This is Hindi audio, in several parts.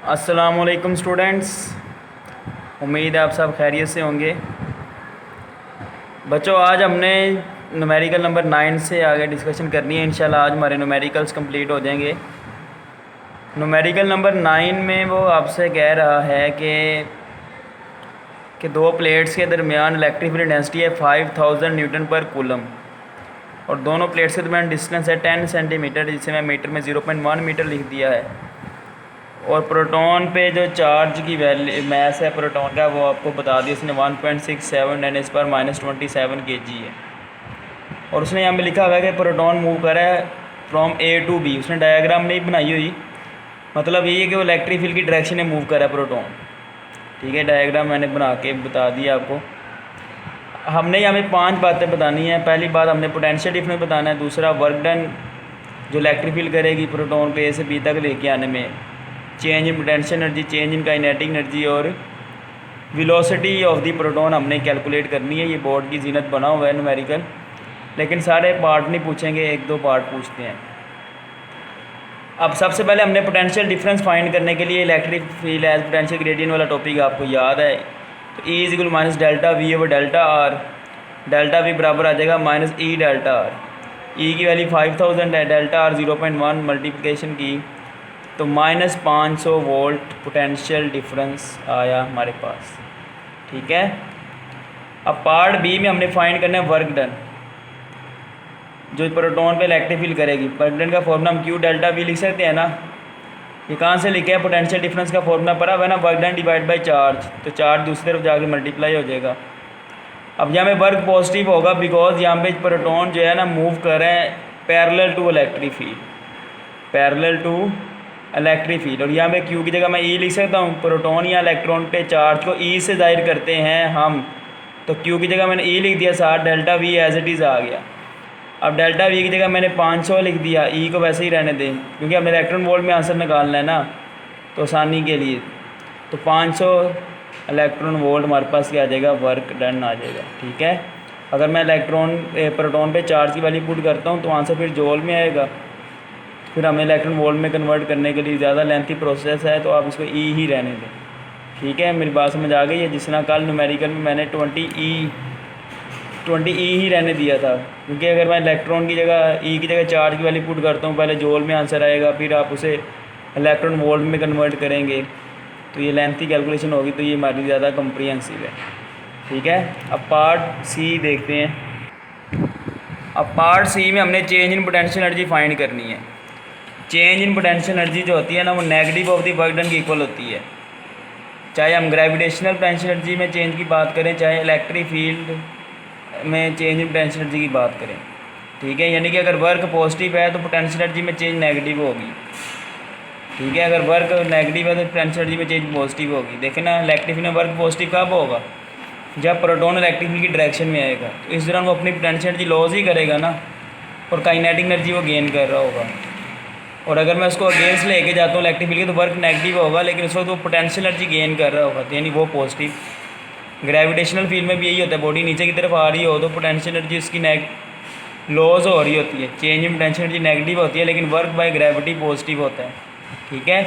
अस्सलामुअलैकुम स्टूडेंट्स, उम्मीद है आप सब खैरियत से होंगे। बच्चों, आज हमने न्यूमेरिकल नंबर 9 से आगे डिस्कशन करनी है। इंशाल्लाह आज हमारे न्यूमेरिकल्स कंप्लीट हो जाएंगे। न्यूमेरिकल नंबर 9 में वो आपसे कह रहा है कि दो प्लेट्स के दरमियान इलेक्ट्रिक फील्ड डेंसिटी है 5000 न्यूटन पर कूलम और दोनों प्लेट्स के दरमियान डिस्टेंस है 10 सेंटीमीटर, जिसे मैं मीटर में 0.1 मीटर लिख दिया है। और प्रोटॉन पे जो चार्ज की वैल्यू मैस है प्रोटॉन का वो आपको बता दिया इसने 1.67 10⁻27 kg है। और उसने यहाँ पे लिखा हुआ है कि प्रोटॉन मूव कर रहा है फ्रॉम A to B। उसने डायग्राम नहीं बनाई हुई, मतलब ये है कि वो इलेक्ट्रिक फील्ड की डायरेक्शन में मूव कर रहा है प्रोटॉन। ठीक है, डायग्राम मैंने बना के बता दिया आपको। हमने यहाँ पे 5 बातें बतानी है। पहली बात, हमने पोटेंशियल डिफरेंस बताना है। दूसरा, वर्क डन जो इलेक्ट्रिक फील्ड करेगी प्रोटॉन को A से B तक लेके आने में, change in potential energy, change in kinetic energy और वेलोसिटी ऑफ दी प्रोटॉन हमने कैलकुलेट करनी है। ये बोर्ड की जीनत बना हुआ है न्यूमेरिकल, लेकिन सारे पार्ट नहीं पूछेंगे, 1-2 पार्ट पूछते हैं। अब सबसे पहले हमने पोटेंशियल डिफरेंस फाइंड करने के लिए electric field as potential gradient वाला टॉपिक आपको याद है। तो E equal minus delta V over delta R. Delta V बराबर आ जाएगा minus E delta R. E की वैल्यू 5000 है, डेल्टा आर 0.1 मल्टीप्लिकेशन की तो -500 वोल्ट पोटेंशियल डिफरेंस आया हमारे पास। ठीक है, अब पार्ट बी में हमने फाइंड करना है वर्क डन जो प्रोटॉन पे इलेक्ट्रिक फील्ड करेगी। वर्क डन का फॉर्मूला हम क्यू डेल्टा वी लिख सकते हैं ना। ये कहाँ से लिखे हैं? पोटेंशियल डिफरेंस का फॉर्मूला पड़ा हुआ है ना, work done divide by charge. तो चार्ज दूसरी तरफ जाके मल्टीप्लाई हो जाएगा। अब यहाँ पे वर्क पॉजिटिव होगा बिकॉज यहाँ पे प्रोटॉन जो है ना मूव कर रहे हैं parallel to electric field, parallel to electric field. और यहाँ पे क्यू की जगह मैं ई लिख सकता हूँ। प्रोटॉन या इलेक्ट्रॉन पे चार्ज को ई से जाहिर करते हैं हम, तो क्यू की जगह मैंने ई लिख दिया, साथ delta V as it is आ गया। अब डेल्टा वी की जगह मैंने 500 लिख दिया, ई को वैसे ही रहने दें क्योंकि हमने इलेक्ट्रॉन वोल्ट में आंसर निकालना है ना, तो आसानी के लिए। तो 500 इलेक्ट्रॉन वोल्ट हमारे पास क्या आ जाएगा? वर्क डन आ जाएगा। ठीक है, अगर मैं प्रोटॉन पे चार्ज की वैल्यू पुट करता हूँ तो आंसर फिर जूल में आएगा। फिर हमें इलेक्ट्रॉन वोल्ट में कन्वर्ट करने के लिए ज़्यादा लेंथी प्रोसेस है, तो आप इसको ई ही रहने दें। ठीक है, मेरी बात समझ आ गई है? जिस तरह कल न्यूमेरिकल में मैंने 20 ई ही रहने दिया था, क्योंकि अगर मैं इलेक्ट्रॉन की जगह ई की जगह चार्ज की वैल्यू पुट करता हूँ, पहले जूल में आंसर आएगा, फिर आप उसे इलेक्ट्रॉन वोल्ट में कन्वर्ट करेंगे तो ये लेंथी कैलकुलेशन होगी, तो ये हमारी ज़्यादा कम्प्रीहेंसिव है। ठीक है, अब पार्ट सी देखते हैं। अब पार्ट सी में हमने change in potential energy find करनी है। चेंज इन पोटेंशियल एनर्जी जो होती है ना, वो negative of the work done की इक्वल होती है। चाहे हम ग्रेविटेशनल पोटेंशियल एनर्जी में चेंज की बात करें, चाहे इलेक्ट्रिक फील्ड में चेंज इन पोटेंशियल एनर्जी की बात करें। ठीक है, यानी कि अगर वर्क पॉजिटिव है तो पोटेंशियल एनर्जी में चेंज नेगेटिव होगी। ठीक है, अगर वर्क नेगेटिव है तो पोटेंशियल एनर्जी में चेंज पॉजिटिव होगी। देखें ना, इलेक्ट्रिक फील्ड में वर्क पॉजिटिव कब होगा? जब प्रोटॉन इलेक्ट्रिक फील्ड की डायरेक्शन में आएगा, तो इस दौरान वो अपनी पोटेंशियल एनर्जी लॉस ही करेगा ना, और काइनेटिक एनर्जी वो गेन कर रहा होगा। और अगर मैं उसको अगेंस्ट लेके जाता हूँ इलेक्ट्रिक फील्ड के, तो वर्क नेगेटिव होगा, लेकिन उस वक्त वो पोटेंशियल एनर्जी गेन कर रहा होगा, यानी वो पॉजिटिव। ग्रेविटेशनल फील्ड में भी यही होता है, बॉडी नीचे की तरफ आ रही हो तो पोटेंशियल एनर्जी उसकी लॉस हो रही होती है, change in potential energy negative होती है, लेकिन वर्क बाय ग्रेविटी पॉजिटिव होता है। ठीक है,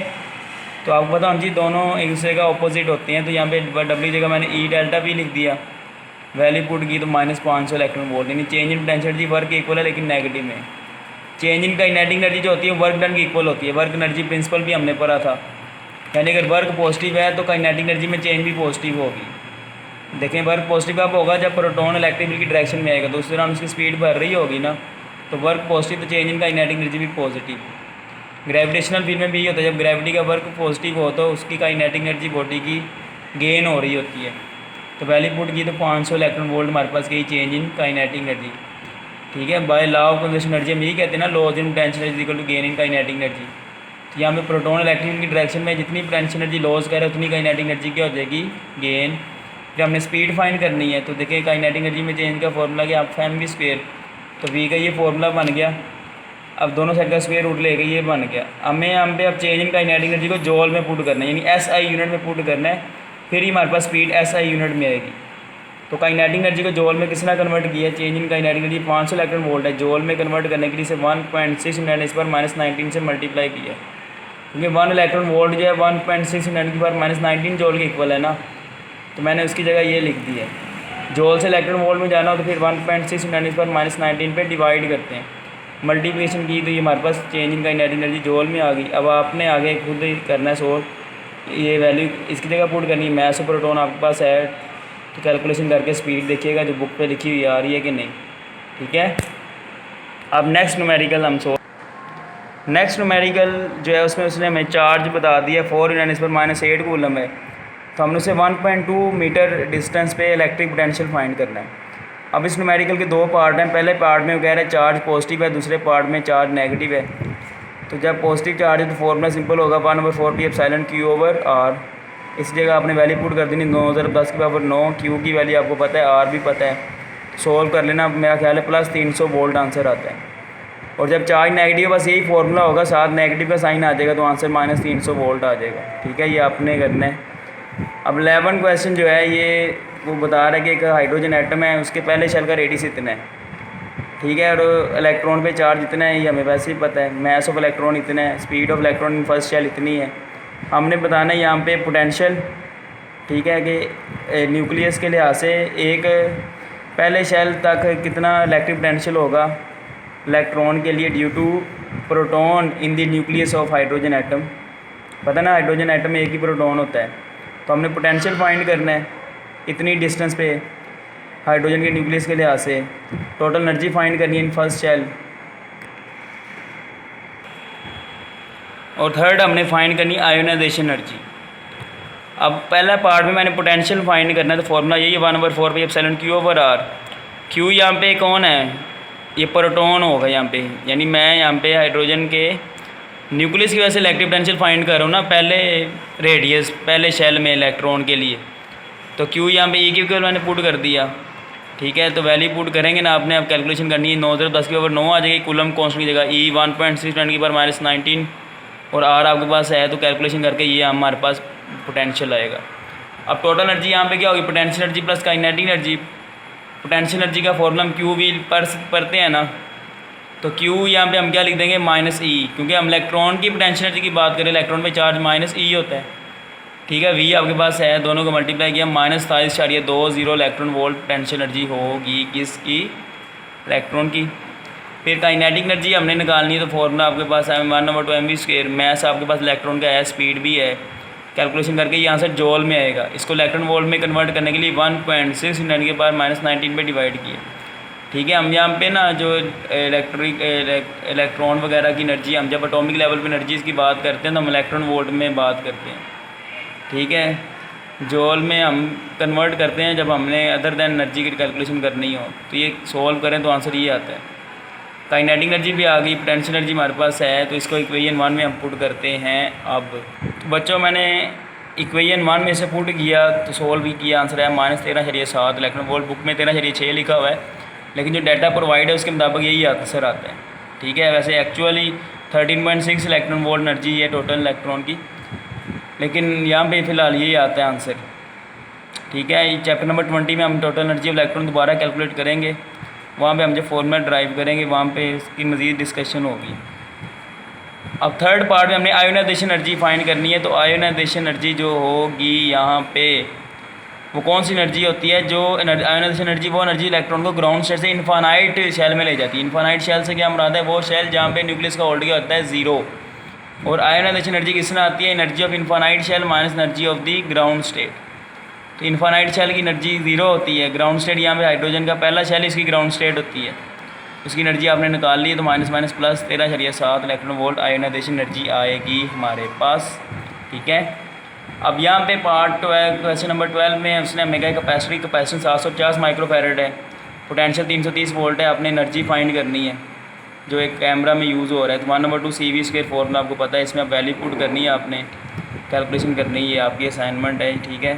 तो आपको पता होना चाहिए दोनों एक दूसरे का ऑपोजिट होते हैं। तो यहाँ पे डब्ल्यू जगह मैंने ई डेल्टा भी लिख दिया, वैल्यू पुट की तो -500 इलेक्ट्रॉन वोल्ट, यानी change in potential energy work equal है लेकिन नेगेटिव में। चेंज इन काइनेटिक एनर्जी जो होती है वर्क डन की इक्वल होती है। वर्क एनर्जी प्रिंसिपल भी हमने पढ़ा था, यानी अगर वर्क पॉजिटिव है तो काइनेटिक एनर्जी में चेंज भी पॉजिटिव होगी। देखें, वर्क पॉजिटिव कब होगा? जब प्रोटॉन इलेक्ट्रिक फील्ड की डायरेक्शन में आएगा, तो उस दौरान उसकी स्पीड बढ़ रही होगी ना, तो वर्क पॉजिटिव, तो चेंज इन काइनेटिक एनर्जी भी पॉजिटिव। ग्रेविटेशनल फील्ड में भी होता है, जब ग्रेविटी का वर्क पॉजिटिव हो तो उसकी काइनेटिक एनर्जी बॉडी की गेन हो रही होती है। तो वैल्यू पुट की तो 500 इलेक्ट्रॉन वोल्ट हमारे पास गई चेंज इन काइनेटिक एनर्जी। ठीक है, by law of conservation energy हम यही कहते हैं ना, loss in potential energy equal to gain in kinetic energy. तो यहाँ पे प्रोटॉन इलेक्ट्रिक फील्ड की डायरेक्शन में जितनी पोटेंशियल एनर्जी लॉस करे उतनी काइनेटिक एनर्जी क्या हो जाएगी? गेन। फिर हमने स्पीड फाइंड करनी है, तो देखिए काइनेटिक एनर्जी में चेंज का फॉर्मूला क्या? आप एम वी स्क्वायर, तो वी का ये फॉर्मूला बन गया। अब दोनों साइड का स्क्वायर रूट लेके ये बन गया। हमें हम पे अब चेंज इन काइनेटिक एनर्जी को जॉल में पुट करना है, यानी SI यूनिट में पुट करना है, फिर ही हमारे पास स्पीड SI यूनिट में आएगी। तो काइनेटिक एनर्जी को जॉल में किसने कन्वर्ट किया है? Change in kinetic energy 500 electron volt है, जॉल में कन्वर्ट करने के लिए इसे 1.6 × 10⁻19 से मल्टीप्लाई किया। क्योंकि 1 इलेक्ट्रॉन वोल्ट जो है 1.6 × 10⁻⁹ जूल के इक्वल है ना, तो मैंने उसकी जगह ये लिख दी है। जूल से इलेक्ट्रॉन वोल्ट में जाना हो तो फिर 1.6 × 10⁻⁹ पे डिवाइड करते हैं, मल्टीप्लिकेशन की, तो ये हमारे पास change in kinetic energy joule में आ गई। अब आपने आगे खुद ही करना है सोल्व, ये वैल्यू इसकी जगह पुट करनी है। मास ऑफ प्रोटॉन आपके पास है तो कैलकुलेशन करके स्पीड देखिएगा जो बुक पे लिखी हुई आ रही है कि नहीं, ठीक है। अब नेक्स्ट न्यूमेरिकल हम नेक्स्ट न्यूमेरिकल जो है उसमें उसने हमें चार्ज बता दिया 4 × 10⁻⁸ कूलम है, तो हमने उसे 1.2 मीटर डिस्टेंस पे इलेक्ट्रिक पोटेंशियल फाइंड करना है। अब इस न्यूमेरिकल के दो पार्ट हैं। पहले पार्ट में वो कह रहे हैं चार्ज पॉजिटिव है, दूसरे पार्ट में चार्ज नेगेटिव है। तो जब पॉजिटिव चार्ज है तो फॉर्मूला सिंपल होगा 1/4πε/Q/r। इस जगह आपने वैल्यू पुट कर देनी 9 × 10⁹ क्यू की वैल्यू आपको पता है, आर भी पता है, सोल्व कर लेना। मेरा ख्याल है +300 वोल्ट आंसर आता है। और जब चार्ज नेगेटिव बस यही फॉर्मूला होगा, साथ नेगेटिव का साइन आ जाएगा तो आंसर -300 वोल्ट आ जाएगा, ठीक है। ये आपने करना है। अब 11 क्वेश्चन जो है ये वो बता रहा है कि एक हाइड्रोजन एटम है, उसके पहले शेल का रेडियस इतना है, ठीक है, और इलेक्ट्रॉन पे चार्ज इतना है, ये हमें वैसे ही पता है। मास ऑफ इलेक्ट्रॉन इतना है, speed of electron in first shell इतनी है। हमने बताना है यहाँ पे पोटेंशियल, ठीक है, कि न्यूक्लियस के लिहाज से एक पहले शेल तक कितना इलेक्ट्रिक पोटेंशियल होगा इलेक्ट्रॉन के लिए due to proton in the nucleus of hydrogen atom. पता ना हाइड्रोजन एटम में एक ही प्रोटॉन होता है, तो हमने पोटेंशियल फाइंड करना है इतनी डिस्टेंस पे हाइड्रोजन के न्यूक्लियस के लिहाज से। टोटल एनर्जी फाइंड करनी है इन फर्स्ट शेल। और थर्ड हमने फाइंड करनी आयोनाइजेशन एनर्जी। अब पहला पार्ट में मैंने पोटेंशियल फाइंड करना है, तो फॉर्मूला यही है 1/4πε/Q/r। क्यू यहाँ पे कौन है, ये प्रोटॉन होगा यहाँ पे, यानी मैं यहाँ पे हाइड्रोजन के न्यूक्लियस की वजह से इलेक्ट्रिक पोटेंशियल फाइंड कर रहा हूँ ना, पहले रेडियस पहले शेल में इलेक्ट्रॉन के लिए। तो क्यू यहाँ पे ई की वैल्यू मैंने पुट कर दिया, ठीक है। तो वैल्यू पुट करेंगे ना आपने, अब कैलकुलेशन करनी है 9 × 10⁻9 आ जाएगी कूलम कांस्टेंट की जगह, ई 1.6 × 10⁻⁹ और आर आपके पास है, तो कैलकुलेशन करके ये हमारे पास पोटेंशियल आएगा। अब टोटल एनर्जी यहाँ पे क्या होगी, potential energy plus kinetic energy. Potential energy का फॉर्मूला हम क्यू वी पढ़ते हैं ना, तो क्यू यहाँ पे हम क्या लिख देंगे -E, क्योंकि हम इलेक्ट्रॉन की पोटेंशियल एनर्जी की बात करें, इलेक्ट्रॉन पे चार्ज -E होता है, ठीक है। वी आपके पास है, दोनों को मल्टीप्लाई किया -27.20 इलेक्ट्रॉन वोल्ट पोटेंशियल एनर्जी होगी किसकी, इलेक्ट्रॉन की। फिर काइनेटिक एनर्जी हमने निकालनी है, तो फॉर्मूला आपके पास है 1/2mv²। मैस आपके पास इलेक्ट्रॉन का है, स्पीड भी है, कैलकुलेशन करके यहाँ से जॉल में आएगा। इसको इलेक्ट्रॉन वोल्ट में कन्वर्ट करने के लिए 1.6 × 10⁻⁻19 पे डिवाइड किया, ठीक है। हम यहाँ पे ना जो इलेक्ट्रॉन वगैरह की एनर्जी, हम जब एटॉमिक लेवल पे एनर्जीज़ की बात करते हैं तो हम इलेक्ट्रॉन वोल्ट में बात करते हैं, ठीक है। जॉल में हम कन्वर्ट करते हैं जब हमने अदर दैन एनर्जी की कैलकुलेशन करनी हो। तो ये सॉल्व करें तो आंसर ये आता है। काइनेटिक एनर्जी भी आ गई, पोटेंशियल एनर्जी हमारे पास है, तो इसको इक्वेशन 1 में हम पुट करते हैं। अब तो बच्चों मैंने इक्वेशन 1 में से पुट किया तो सोल्व भी किया, आंसर है -13.7 इलेक्ट्रॉन वोल्ट। बुक में 13.6 लिखा हुआ है, लेकिन जो डाटा प्रोवाइड है उसके मुताबिक यही आंसर आता है, ठीक है। वैसे एक्चुअली 13.6 इलेक्ट्रॉन वोल्ट एनर्जी है टोटल इलेक्ट्रॉन की, लेकिन यहाँ पे फ़िलहाल यही आता है आंसर, ठीक है। चैप्टर नंबर 20 में हम टोटल एनर्जी ऑफ इलेक्ट्रॉन दोबारा कैलकुलेट करेंगे, वहाँ पे हम जो फॉर्मूला ड्राइव करेंगे वहाँ पे इसकी मज़ीद डिस्कशन होगी। अब थर्ड पार्ट में हमने आयोनाइजेशन एनर्जी फाइंड करनी है। तो आयोनाइजेशन एनर्जी जो होगी यहाँ पे वो कौन सी एनर्जी होती है, जो आयोनाइजेशन एनर्जी वो एनर्जी इलेक्ट्रॉन को ग्राउंड स्टेट से इन्फानाइट शेल में ले जाती है। इन्फानाइट शेल से क्या मुराद है, वो शेल जहाँ पे न्यूक्लियस का वोल्टेज होता है 0। और आयोनाइजेशन एनर्जी किसने आती है, energy of infinite shell minus energy of the ground state. तो इन्फानाइट शेल की एनर्जी 0 होती है, ग्राउंड स्टेट यहाँ पे हाइड्रोजन का पहला शेल इसकी ग्राउंड स्टेट होती है, उसकी एनर्जी आपने निकाल ली है, तो -13.7 इलेक्ट्रॉन वोल्ट आयोनाइजेशन एनर्जी आएगी हमारे पास, ठीक है। अब यहाँ पे पार्ट 12 क्वेश्चन नंबर 12 में उसने हमें कहा कैपेसिटेंस 750 माइक्रोफैरड है, पोटेंशियल 330 वोल्ट है, आपने एनर्जी फाइंड करनी है जो एक कैमरा में यूज़ हो रहा है। तो 1/2 CV² फॉर्मूला आपको पता है, इसमें आप वैल्यू पुट करनी है, आपने कैलकुलेशन करनी है, आपकी असाइनमेंट है, ठीक है।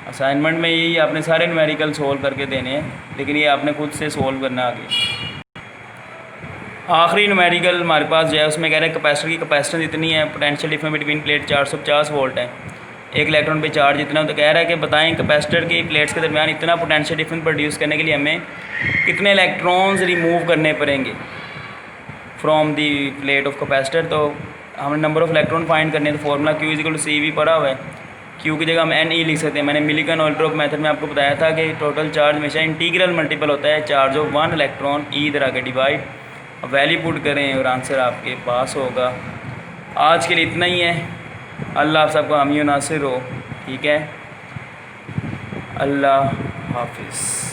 असाइनमेंट में यही आपने सारे न्यूमेरिकल सोल्व करके देने हैं, लेकिन ये आपने खुद से सोल्व करना आगे। आखिरी न्यूमेरिकल हमारे पास जो है उसमें कह रहे हैं कैपेसिटर की कैपेसिटेंस इतनी है, potential difference between plate 450 volt है, एक इलेक्ट्रॉन पे चार्ज इतना। तो कह रहा है कि बताएं कैपेसिटर की प्लेट्स के दरमियान इतना पोटेंशियल डिफरेंस प्रोड्यूस करने के लिए हमें कितने इलेक्ट्रॉन्स रिमूव करने पड़ेंगे from the plate of capacitor. तो हमें नंबर ऑफ़ इलेक्ट्रॉन फाइंड करने हैं, तो formula Q is equal to CV पड़ा हुआ है। Q की जगह हम NE लिख सकते हैं। मैंने मिलिकन ऑल्ट्रोप मेथड में आपको बताया था कि टोटल चार्ज हमेशा इंटीग्रल मल्टीपल होता है चार्ज ऑफ 1 इलेक्ट्रॉन E इधर आके डिवाइड। अब वैल्यू पुट करें और आंसर आपके पास होगा। आज के लिए इतना ही है। अल्लाह आप सबको हामी नासिर हो। ठीक है, अल्लाह हाफिज़।